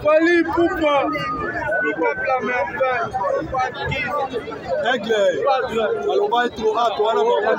Fally, Pupa. Aigle. Alors, on va être trop hâte. Voilà, on va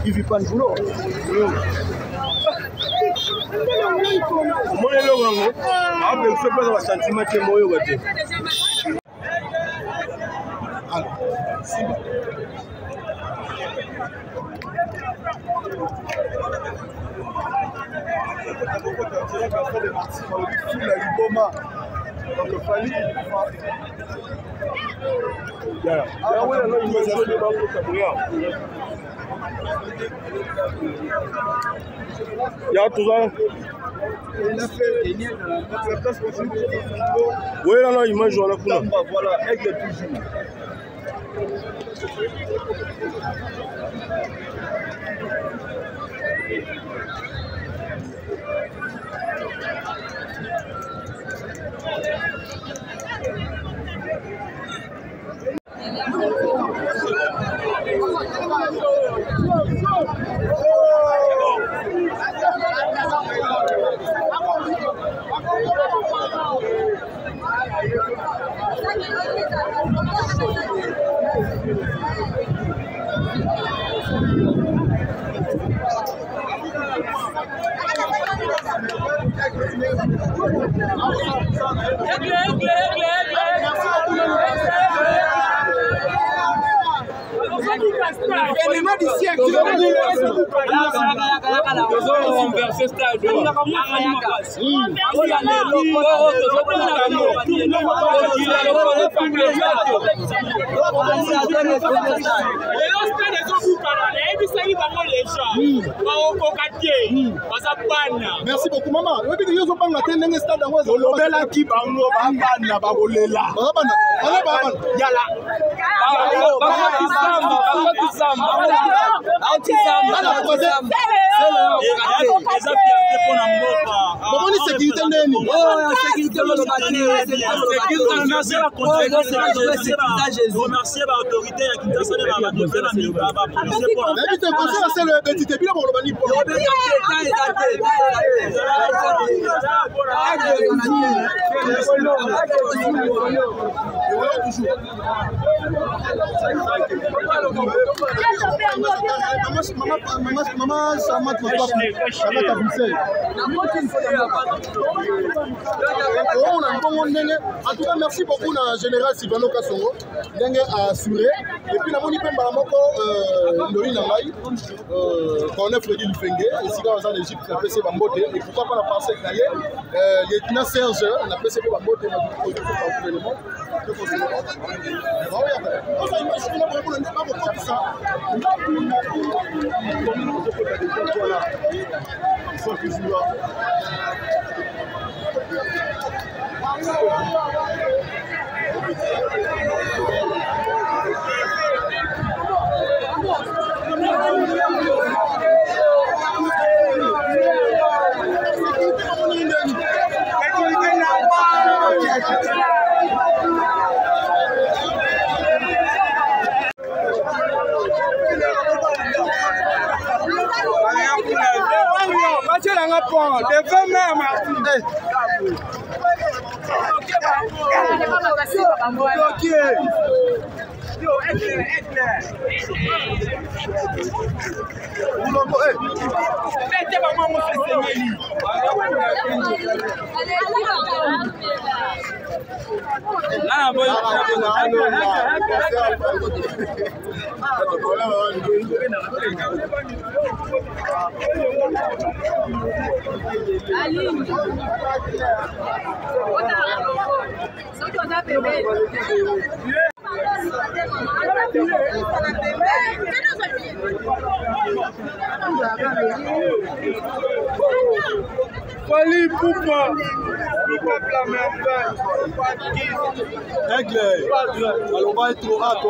Il vit pas de boulot. Moi, je sais pas dans sentiment que moi, donc Fally tout ça. Oui, là, il mange à la couleur. Voilà, aigle toujours. L'événement du siècle. Merci beaucoup, maman. En tout cas, merci beaucoup à général Sylvano Kassongo, a assuré. Et puis, la Moni Pemba Moko, Ndori Nangai, qu'on a Freddy Lufenge, ici dans l'Égypte, on a PC Bambote, et pourquoi pas la pensée Kaye, lieutenant Serge, on a PC Bambote, on a dit que l'élément. Ils sont toujours là. Fally, Pupa. Aigle. Alors, on va être trop hâte. On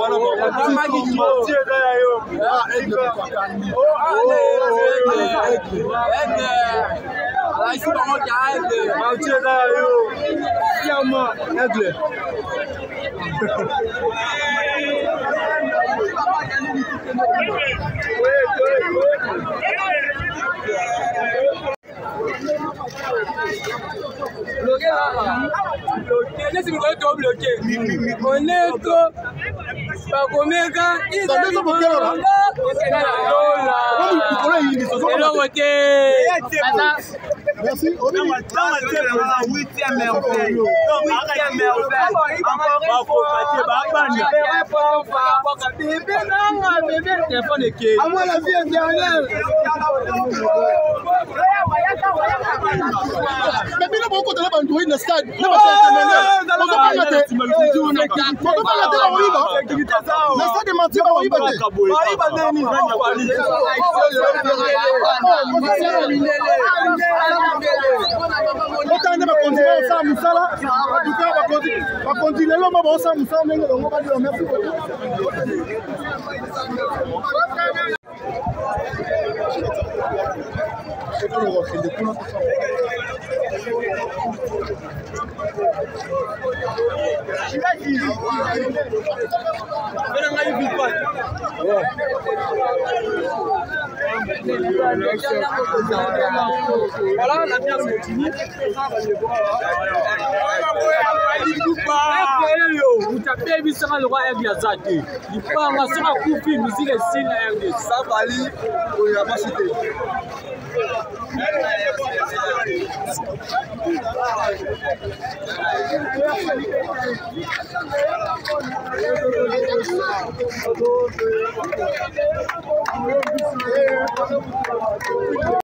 Merci. Mais Bino beaucoup de la bande de Stade. Le Stade de Martyrs Voilà, la bière continue. Vous tapez, il sera le roi Yazaki. Il part, on sera coupé, musique et signe RD. Ça, Fally, on n'a pas cité.